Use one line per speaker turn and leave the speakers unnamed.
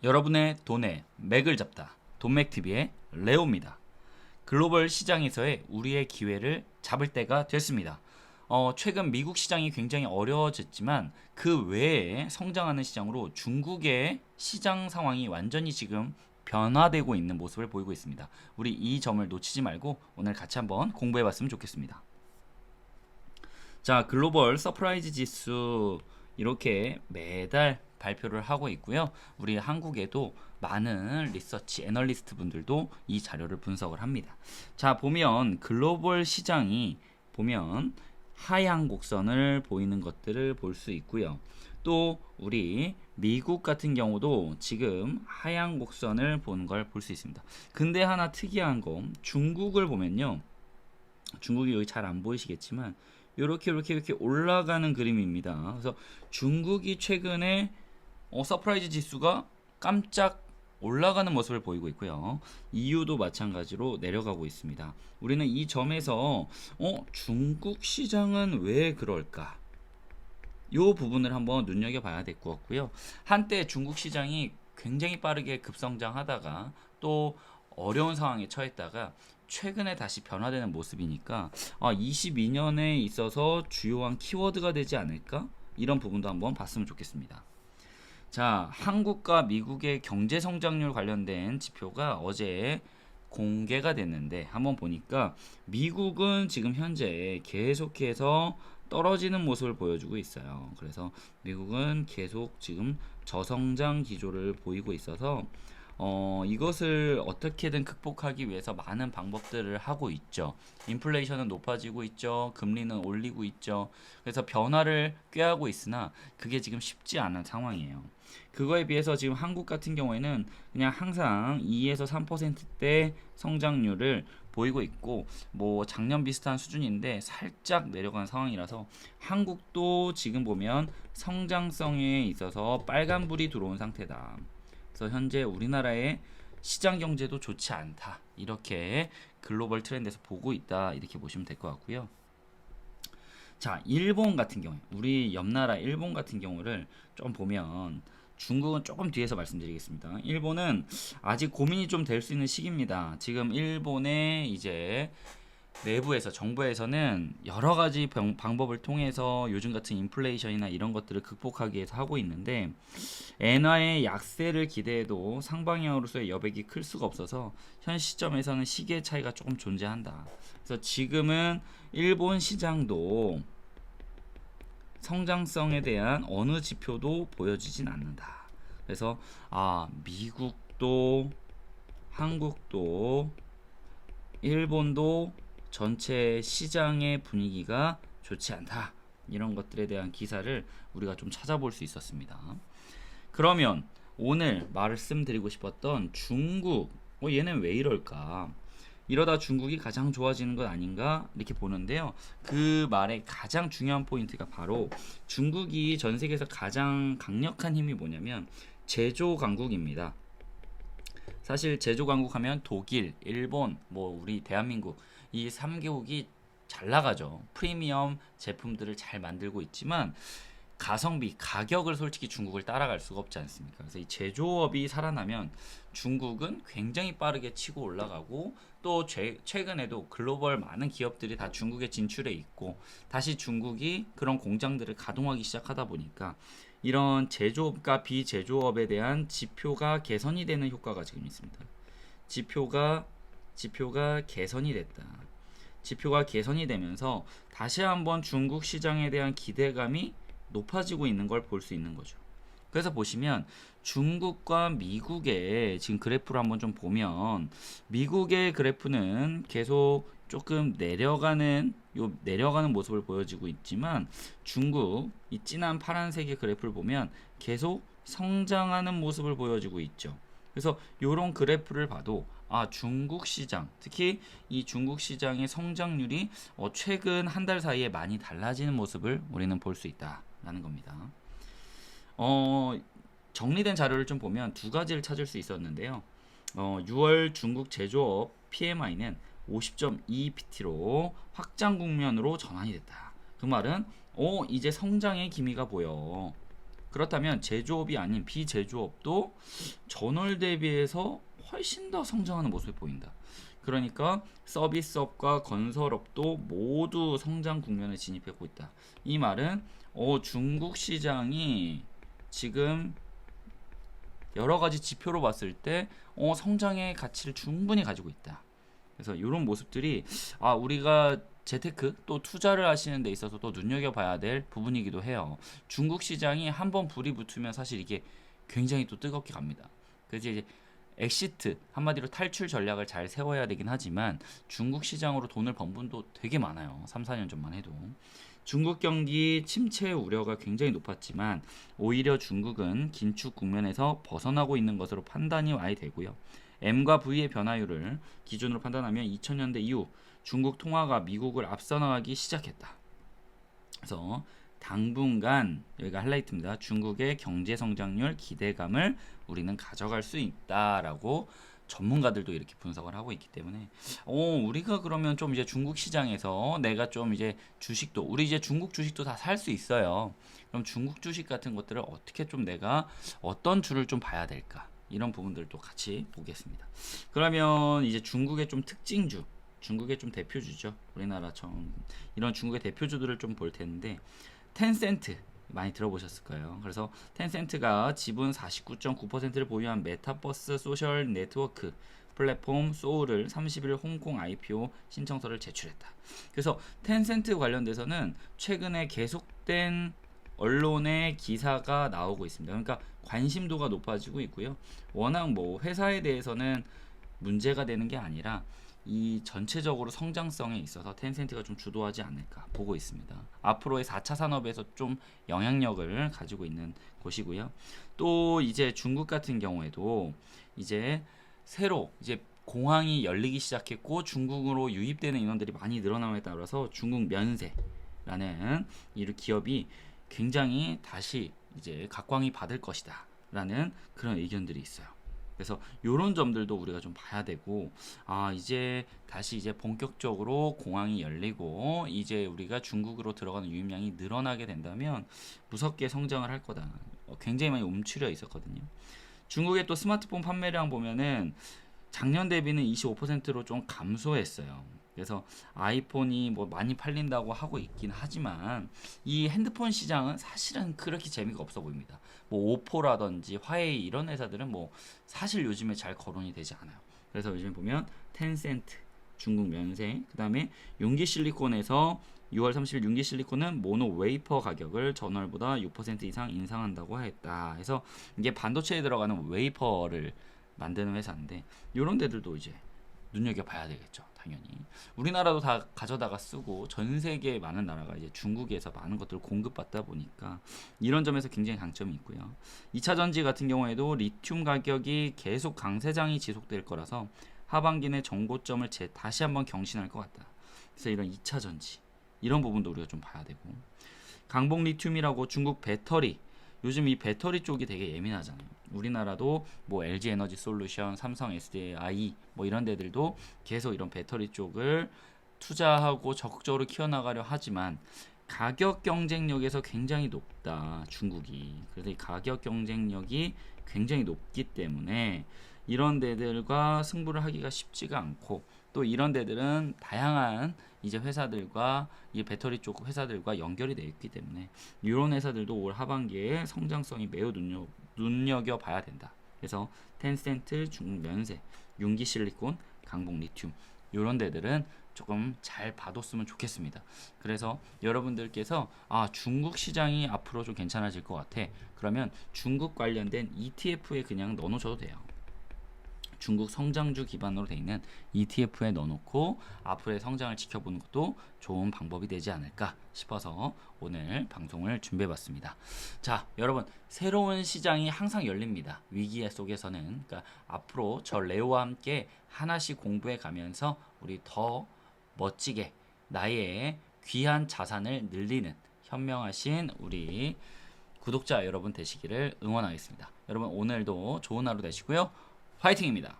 여러분의 돈에 맥을 잡다. 돈맥TV의 레오입니다. 글로벌 시장에서의 우리의 기회를 잡을 때가 됐습니다. 최근 미국 시장이 굉장히 어려워졌지만 그 외에 성장하는 시장으로 중국의 시장 상황이 완전히 지금 변화되고 있는 모습을 보이고 있습니다. 우리 이 점을 놓치지 말고 오늘 같이 한번 공부해 봤으면 좋겠습니다. 자, 글로벌 서프라이즈 지수 이렇게 매달 발표를 하고 있고요. 우리 한국에도 많은 리서치 애널리스트 분들도 이 자료를 분석을 합니다. 자, 보면 글로벌 시장이 보면 하향 곡선을 보이는 것들을 볼 수 있고요. 또 우리 미국 같은 경우도 지금 하향 곡선을 보는 걸 볼 수 있습니다. 근데 하나 특이한 거 중국을 보면요. 중국이 여기 잘 안 보이시겠지만 이렇게 올라가는 그림입니다. 그래서 중국이 최근에 서프라이즈 지수가 깜짝 올라가는 모습을 보이고 있고요. EU도 마찬가지로 내려가고 있습니다. 우리는 이 점에서 중국 시장은 왜 그럴까? 이 부분을 한번 눈여겨봐야 될 것 같고요. 한때 중국 시장이 굉장히 빠르게 급성장하다가 또 어려운 상황에 처했다가 최근에 다시 변화되는 모습이니까 22년에 있어서 주요한 키워드가 되지 않을까? 이런 부분도 한번 봤으면 좋겠습니다. 자, 한국과 미국의 경제 성장률 관련된 지표가 어제 공개가 됐는데 한번 보니까 미국은 지금 현재 계속해서 떨어지는 모습을 보여주고 있어요. 그래서 미국은 계속 지금 저성장 기조를 보이고 있어서 이것을 어떻게든 극복하기 위해서 많은 방법들을 하고 있죠. 인플레이션은 높아지고 있죠. 금리는 올리고 있죠. 그래서 변화를 꾀하고 있으나 그게 지금 쉽지 않은 상황이에요. 그거에 비해서 지금 한국 같은 경우에는 그냥 항상 2에서 3%대 성장률을 보이고 있고 뭐 작년 비슷한 수준인데 살짝 내려간 상황이라서 한국도 지금 보면 성장성에 있어서 빨간불이 들어온 상태다. 그래서 현재 우리나라의 시장 경제도 좋지 않다. 이렇게 글로벌 트렌드에서 보고 있다. 이렇게 보시면 될 것 같고요. 자, 일본 같은 경우에 우리 옆나라 일본 같은 경우를 좀 보면 중국은 조금 뒤에서 말씀드리겠습니다. 일본은 아직 고민이 좀 될 수 있는 시기입니다. 지금 일본의 이제 내부에서 정부에서는 여러 가지 방법을 통해서 요즘 같은 인플레이션이나 이런 것들을 극복하기 위해서 하고 있는데 엔화의 약세를 기대해도 상방향으로서의 여백이 클 수가 없어서 현 시점에서는 시기의 차이가 조금 존재한다. 그래서 지금은 일본 시장도 성장성에 대한 어느 지표도 보여지진 않는다. 그래서 미국도 한국도 일본도 전체 시장의 분위기가 좋지 않다. 이런 것들에 대한 기사를 우리가 좀 찾아볼 수 있었습니다. 그러면 오늘 말씀드리고 싶었던 중국, 얘는 왜 이럴까? 이러다 중국이 가장 좋아지는 것 아닌가? 이렇게 보는데요. 그 말의 가장 중요한 포인트가 바로 중국이 전 세계에서 가장 강력한 힘이 뭐냐면 제조 강국입니다. 사실 제조 강국 하면 독일, 일본, 뭐 우리 대한민국 이 3개국이 잘 나가죠. 프리미엄 제품들을 잘 만들고 있지만 가성비, 가격을 솔직히 중국을 따라갈 수가 없지 않습니까? 그래서 이 제조업이 살아나면 중국은 굉장히 빠르게 치고 올라가고 또 최근에도 글로벌 많은 기업들이 다 중국에 진출해 있고 다시 중국이 그런 공장들을 가동하기 시작하다 보니까 이런 제조업과 비제조업에 대한 지표가 개선이 되는 효과가 지금 있습니다. 지표가 개선이 됐다. 지표가 개선이 되면서 다시 한번 중국 시장에 대한 기대감이 높아지고 있는 걸 볼 수 있는 거죠. 그래서 보시면 중국과 미국의 지금 그래프를 한번 좀 보면 미국의 그래프는 계속 조금 내려가는 모습을 보여지고 있지만 중국 이 진한 파란색의 그래프를 보면 계속 성장하는 모습을 보여주고 있죠. 그래서 이런 그래프를 봐도 중국 시장, 특히 이 중국 시장의 성장률이 최근 한 달 사이에 많이 달라지는 모습을 우리는 볼 수 있다라는 겁니다. 정리된 자료를 좀 보면 두 가지를 찾을 수 있었는데요. 6월 중국 제조업 PMI는 50.2PT로 확장 국면으로 전환이 됐다. 그 말은 이제 성장의 기미가 보여. 그렇다면 제조업이 아닌 비제조업도 전월 대비해서 훨씬 더 성장하는 모습을 보인다. 그러니까 서비스업과 건설업도 모두 성장 국면에 진입하고 있다. 이 말은 중국 시장이 지금 여러 가지 지표로 봤을 때 성장의 가치를 충분히 가지고 있다. 그래서 이런 모습들이 우리가 재테크 또 투자를 하시는 데 있어서 또 눈여겨봐야 될 부분이기도 해요. 중국 시장이 한번 불이 붙으면 사실 이게 굉장히 또 뜨겁게 갑니다. 그래서 이제 엑시트, 한마디로 탈출 전략을 잘 세워야 되긴 하지만 중국 시장으로 돈을 번 분도 되게 많아요. 3, 4년 전만 해도. 중국 경기 침체 우려가 굉장히 높았지만 오히려 중국은 긴축 국면에서 벗어나고 있는 것으로 판단이 와야 되고요. M과 V의 변화율을 기준으로 판단하면 2000년대 이후 중국 통화가 미국을 앞서 나가기 시작했다. 그래서 당분간 여기가 하이라이트입니다. 중국의 경제 성장률 기대감을 우리는 가져갈 수 있다라고 전문가들도 이렇게 분석을 하고 있기 때문에 우리가 그러면 좀 이제 중국 시장에서 내가 좀 이제 주식도 우리 이제 중국 주식도 다 살 수 있어요. 그럼 중국 주식 같은 것들을 어떻게 좀 내가 어떤 줄을 좀 봐야 될까? 이런 부분들도 같이 보겠습니다. 그러면 이제 중국의 좀 특징주, 중국의 좀 대표주죠. 우리나라처럼 이런 중국의 대표주들을 좀 볼 텐데 텐센트 많이 들어보셨을 거예요. 그래서 텐센트가 지분 49.9%를 보유한 메타버스 소셜 네트워크 플랫폼 소울을 30일 홍콩 IPO 신청서를 제출했다. 그래서 텐센트 관련돼서는 최근에 계속된 언론의 기사가 나오고 있습니다. 그러니까 관심도가 높아지고 있고요. 워낙 뭐 회사에 대해서는 문제가 되는 게 아니라 이 전체적으로 성장성에 있어서 텐센트가 좀 주도하지 않을까 보고 있습니다. 앞으로의 4차 산업에서 좀 영향력을 가지고 있는 곳이고요. 또 이제 중국 같은 경우에도 이제 새로 이제 공항이 열리기 시작했고 중국으로 유입되는 인원들이 많이 늘어남에 따라서 중국 면세라는 이 기업이 굉장히 다시 이제 각광이 받을 것이다 라는 그런 의견들이 있어요. 그래서 이런 점들도 우리가 좀 봐야 되고 이제 다시 이제 본격적으로 공항이 열리고 이제 우리가 중국으로 들어가는 유입량이 늘어나게 된다면 무섭게 성장을 할 거다. 굉장히 많이 움츠려 있었거든요. 중국의 또 스마트폰 판매량 보면은 작년 대비는 25%로 좀 감소했어요. 그래서 아이폰이 뭐 많이 팔린다고 하고 있긴 하지만 이 핸드폰 시장은 사실은 그렇게 재미가 없어 보입니다. 뭐 오포라든지 화웨이 이런 회사들은 뭐 사실 요즘에 잘 거론이 되지 않아요. 그래서 요즘 보면 텐센트, 중국 면세, 그 다음에 용기실리콘에서 6월 30일 용기실리콘은 모노 웨이퍼 가격을 전월보다 6% 이상 인상한다고 했다. 그래서 이게 반도체에 들어가는 웨이퍼를 만드는 회사인데 이런 데들도 이제 눈여겨봐야 되겠죠. 당연히 우리나라도 다 가져다가 쓰고 전 세계 많은 나라가 이제 중국에서 많은 것들을 공급받다 보니까 이런 점에서 굉장히 강점이 있고요. 2차 전지 같은 경우에도 리튬 가격이 계속 강세장이 지속될 거라서 하반기 내 정고점을 다시 한번 경신할 것 같다. 그래서 이런 2차 전지 이런 부분도 우리가 좀 봐야 되고 강복 리튬이라고 중국 배터리 요즘 이 배터리 쪽이 되게 예민하잖아요. 우리나라도 뭐 LG 에너지 솔루션, 삼성 SDI 뭐 이런 데들도 계속 이런 배터리 쪽을 투자하고 적극적으로 키워나가려 하지만 가격 경쟁력에서 굉장히 높다 중국이. 그래서 이 가격 경쟁력이 굉장히 높기 때문에 이런 데들과 승부를 하기가 쉽지가 않고 또 이런 데들은 다양한 이제 회사들과 이 배터리 쪽 회사들과 연결이 되어 있기 때문에 이런 회사들도 올 하반기에 성장성이 매우 눈여겨 봐야 된다. 그래서 텐센트, 중국 면세, 용기실리콘, 강복 리튬 이런 데들은 조금 잘 봐뒀으면 좋겠습니다. 그래서 여러분들께서 중국 시장이 앞으로 좀 괜찮아질 것 같아. 그러면 중국 관련된 ETF에 그냥 넣어놓으셔도 돼요. 중국 성장주 기반으로 되어 있는 ETF에 넣어놓고 앞으로의 성장을 지켜보는 것도 좋은 방법이 되지 않을까 싶어서 오늘 방송을 준비해봤습니다. 자, 여러분 새로운 시장이 항상 열립니다. 위기 속에서는 그러니까 앞으로 저 레오와 함께 하나씩 공부해 가면서 우리 더 멋지게 나의 귀한 자산을 늘리는 현명하신 우리 구독자 여러분 되시기를 응원하겠습니다. 여러분 오늘도 좋은 하루 되시고요. 화이팅입니다.